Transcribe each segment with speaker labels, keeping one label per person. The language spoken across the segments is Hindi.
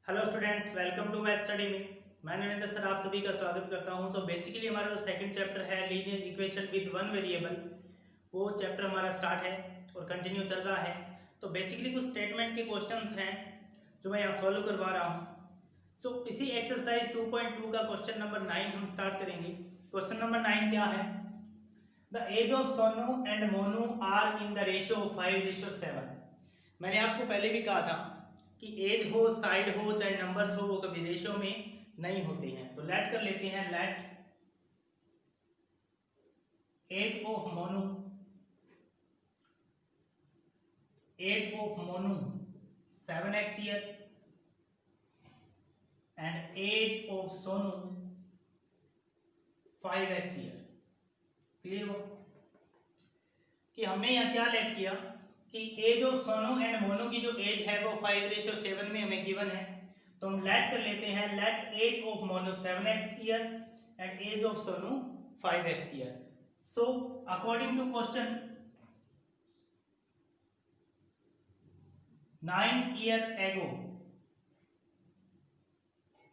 Speaker 1: Hello students, welcome to my study में। मैं नरेंद्र सर आप सभी का स्वागत करता हूं। सो बेसिकली हमारा जो सेकंड चैप्टर है linear equation with one variable, वो चैप्टर हमारा स्टार्ट है और कंटिन्यू चल रहा है। तो बेसिकली कुछ स्टेटमेंट के क्वेश्चंस हैं जो मैं यहाँ सॉल्व करवा रहा हूँ। सो इसी एक्सरसाइज 2.2 का क्वेश्चन नंबर 9 हम स्टार्ट करेंगे। क्वेश्चन नंबर 9 क्या है? The age of Sonu and Monu are in the ratio 5:7। मैंने आपको पहले भी कहा था कि एज हो, साइड हो, चाहे नंबर्स हो, वो कभी रेशियो में नहीं होते हैं। तो लेट कर लेते हैं, let age of Monu 7x year and age of Sonu 5x year. Clear हो कि हमने यहाँ क्या लेट किया कि age of Sonu and Monu की जो एज है वो 5:7 में हमें गिवन है। तो हम लेट कर लेते हैं, let age of Monu 7x year and age of Sonu 5x year. So according to question 9 year ago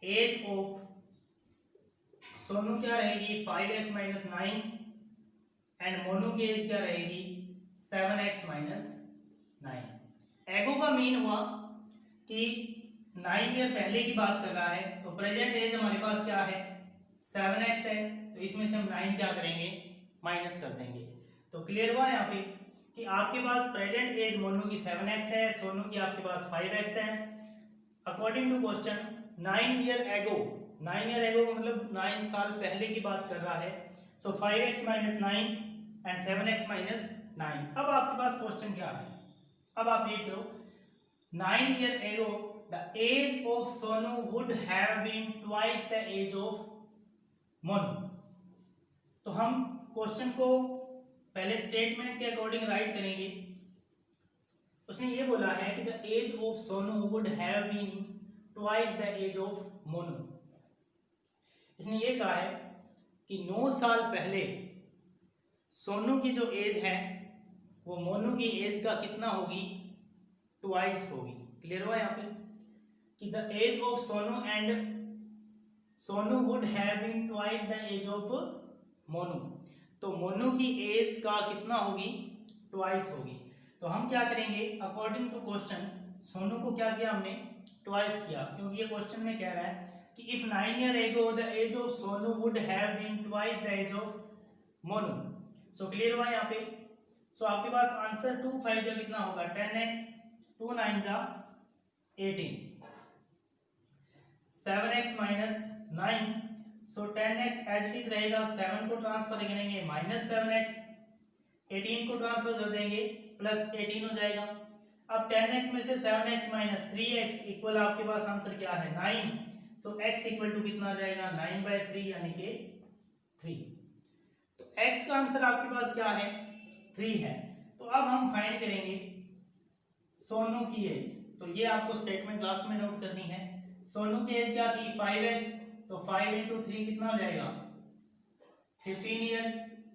Speaker 1: age of Sonu क्या रहेगी 5x माइनस 9 एंड मोनू की एज क्या रहेगी 7x माइनस 9। एगो का मीन हुआ कि 9 ईयर पहले की बात कर रहा है, तो प्रेजेंट एज हमारे पास क्या है 7x है। तो इसमें से हम 9 क्या करेंगे, माइनस कर देंगे। तो क्लियर हुआ यहाँ पे कि आपके पास प्रेजेंट एज मोनू की 7x है, सोनू की आपके पास 5x है। अकॉर्डिंग टू क्वेश्चन 9 ईयर एगो, 9 ईयर एगो मतलब 9 साल पहले की बात कर रहा है। सो 5x minus 9 and 7x minus 9। अब आपके पास क्वेश्चन क्या है, अब आप रीड करो। 9 year ago the age of Sonu would have been twice the age of Monu. तो हम क्वेश्चन को पहले स्टेटमेंट के अकॉर्डिंग राइट करेंगे। उसने ये बोला है कि the age of Sonu would have been twice the age of Monu. इसने ये कहा है कि 9 साल पहले सोनू की जो एज है वो मोनू की एज का कितना होगी, ट्वाइस होगी। क्लियर हुआ यहाँ पे कि the age of Sonu and Sonu would have been twice the age of Monu. तो मोनू की एज का कितना होगी, ट्वाइस होगी। तो हम क्या करेंगे, अकॉर्डिंग टू क्वेश्चन सोनू को क्या किया हमने, ट्वाइस किया, क्योंकि ये क्वेश्चन में कह रहा है कि if 9 year ago the age of Sonu would have been twice the age of Monu. So clear हुआ यहाँ पे। सो आपके पास आंसर 2 5 जा कितना होगा 10x, 2 9 जा 18, 7x minus 9। So 10x as it is रहेगा, 7 को ट्रांसफर करेंगे माइनस 7x, 18 को ट्रांसफर कर देंगे प्लस 18 हो जाएगा। अब 10x में से 7x माइनस 3x इक्वल आपके पास आंसर क्या है 9। सो x इक्वल टू कितना आ जाएगा 9/3 यानी कि 3। तो x का आंसर आपके पास क्या है 3 है। तो अब हम फाइंड करेंगे सोनू की एज। तो ये आपको स्टेटमेंट लास्ट में नोट करनी है। सोनू की एज क्या थी 5x, तो 5 इंटू 3 कितना हो जाएगा 15 ईयर।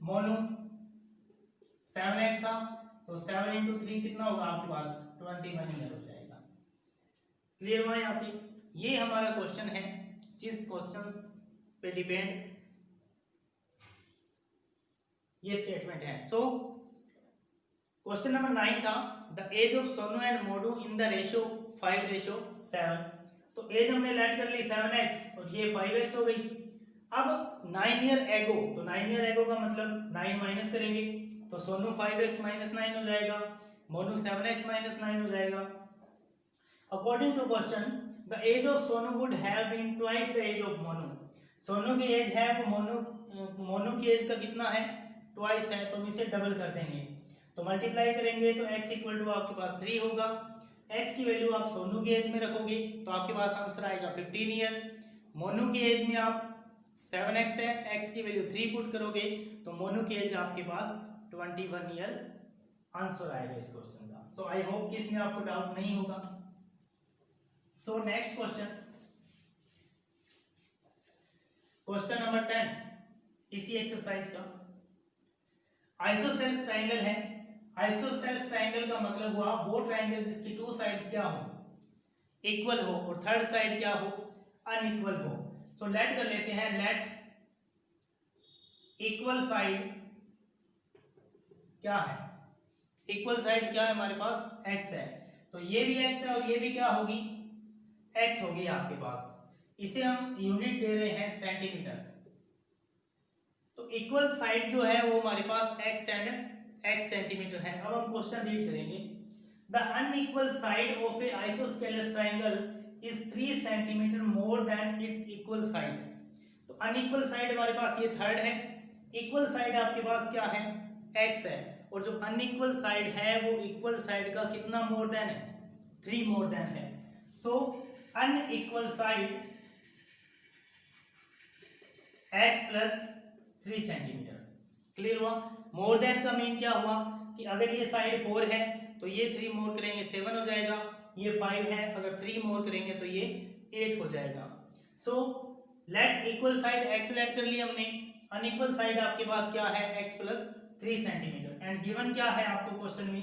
Speaker 1: मोनू 7x था, तो 7 इंटू 3 कितना होगा आपके पास 21 ईयर हो जाएगा। क्लियर हुआ यहाँ से। ये हमारा क्वेश्चन है जिस क्वेश्चन पे डिपेंड ये स्टेटमेंट है। सो क्वेश्चन नंबर 9 था the age of Sonu and Monu in the ratio 5:7। तो एज हमने लेट कर ली 7x और ये 5x हो गई। अब 9 ईयर एगो, तो 9 ईयर एगो का मतलब 9 माइनस करेंगे, तो सोनू 5x माइनस 9 हो जाएगा, मोनू 7x माइनस 9 हो जाएगा। According to question the age of Sonu would have been twice the age of Monu. Sonu की एज है वो मोनू की एज का कितना है, ट्वाइस है, तो हम इसे डबल कर देंगे। तो मल्टीप्लाई करेंगे तो x इक्वल टू आपके पास 3 होगा। x की वैल्यू आप सोनू की एज में रखोगे तो आपके पास आंसर आएगा 15 ईयर। मोनू की एज में आप 7x है, x की वैल्यू 3 पुट करोगे तो मोनू की एज आपके पास 21 ईयर आंसर आएगा इस क्वेश्चन का। सो आई होप कि इसमें आपको डाउट नहीं होगा। So next question, question number 10 इसी एक्सरसाइज का। आइसोसेल्स ट्रायंगल है। आइसोसेल्स ट्रायंगल का मतलब हुआ वो ट्रायंगल जिसकी 2 साइड्स क्या हो इक्वल हो और थर्ड साइड क्या हो, अनइक्वल हो। सो लेट कर लेते हैं, लेट इक्वल साइड क्या है, इक्वल साइड क्या है हमारे पास, x है, तो ये भी x है और ये भी क्या होगी, x होगी आपके पास। इसे हम यूनिट दे रहे हैं सेंटीमीटर। तो इक्वल साइड जो है वो हमारे पास x एंड x सेंटीमीटर है। अब हम क्वेश्चन रीड करेंगे। The unequal side of A isosceles triangle is 3 centimetre more than it's equal side. तो अनइक्वल साइड हमारे पास ये थर्ड है, इक्वल साइड आपके पास क्या है, x है, और जो अनइक्वल साइड है वो इक्वल साइड का कितना मोर देन है, 3 मोर देन है। So unequal side x plus 3 centimetre. Clear हुआ। मोर देन का मीन क्या हुआ कि अगर ये साइड 4 है तो ये 3 मोर करेंगे 7 हो जाएगा, ये 5 है अगर 3 मोर करेंगे तो ये 8 हो जाएगा। So let equal side x let कर लिया हमने, अनइक्वल साइड आपके पास क्या है, x plus 3 centimetre. And given क्या है आपको क्वेश्चन में,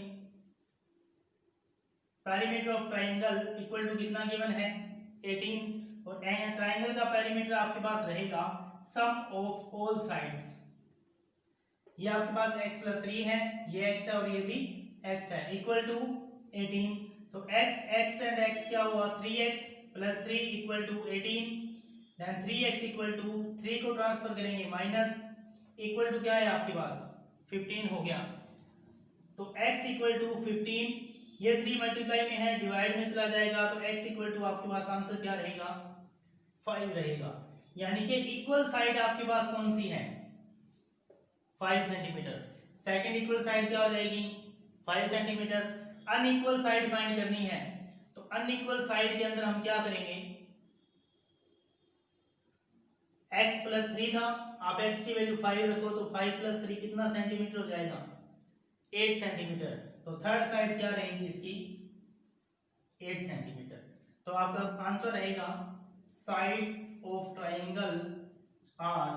Speaker 1: perimeter of triangle equal to कितना गिवन है, 18, और ट्राइंगल का पेरीमीटर आपके पास रहेगा सम ऑफ ऑल साइड्स। ये आपके पास x प्लस 3 है, ये x है और ये भी x है, equal to 18। So x and x क्या हुआ, 3x plus 3 equal to 18, then 3x equal to 3 को ट्रांसफर करेंगे माइनस, इक्वल टू क्या है आपके पास 15 हो गया। तो x इक्वल टू 15, ये 3 मल्टीप्लाई में है, डिवाइड में चला जाएगा, तो x इक्वल टू आपके पास आंसर क्या रहेगा, 5 रहेगा। यानी कि इक्वल साइड आपके पास कौन सी है, 5 सेंटीमीटर। सेकंड इक्वल साइड क्या हो जाएगी, 5 सेंटीमीटर। अनइक्वल साइड फाइंड करनी है, तो अनइक्वल साइड के अंदर हम क्या करेंगे, x प्लस 3 था, आप x की वैल्यू 5 रखो तो 5 प्लस 3 कितना सेंटीमीटर हो जाएगा, 8 सेंटीमीटर। तो थर्ड साइड क्या रहेगी इसकी, 8 सेंटीमीटर। तो आपका आंसर रहेगा साइड्स ऑफ ट्राइंगल आर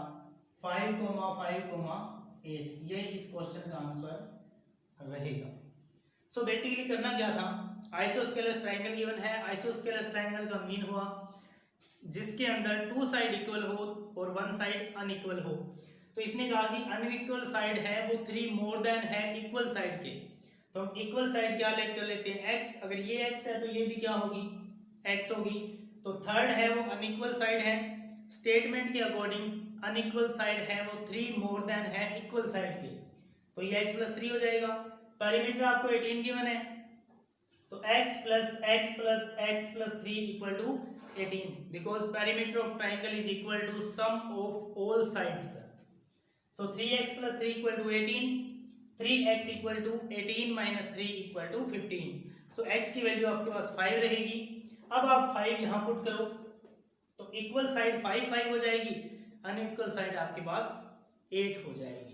Speaker 1: 5,5,8। ये इस क्वेश्चन का आंसर रहेगा। सो बेसिकली करना क्या था, आइसोस्केलस ट्राइंगल गिवन है, आइसोस्केलस ट्राइंगल का मीन हुआ जिसके अंदर 2 साइड इक्वल हो और 1 साइड अनइक्वल हो। तो इसने कहा कि अनइक्वल साइड है वो 3 मोर देन है इक्वल साइड के। तो हम इक्वल साइड क्या लेट कर लेते हैं, x, अगर ये x है तो ये भी क्या होगी, x होगी। तो थर्ड है वो अनइक्वल साइड है, स्टेटमेंट के अकॉर्डिंग अनइक्वल साइड है वो 3 मोर देन है इक्वल साइड के, तो ये x प्लस 3 हो जाएगा। पेरीमीटर आपको 18 गिवन है, तो x plus x plus x plus 3 equal to 18, because perimeter of triangle is equal to sum of all sides. So 3x plus 3 equal to 18, 3x equal to 18 minus 3 equal to 15। So x की वैल्यू आपके पास 5 रहेगी। अब आप 5 यहां पुट करो तो इक्वल साइड 5 5 हो जाएगी, अनइक्वल साइड आपके पास 8 हो जाएगी।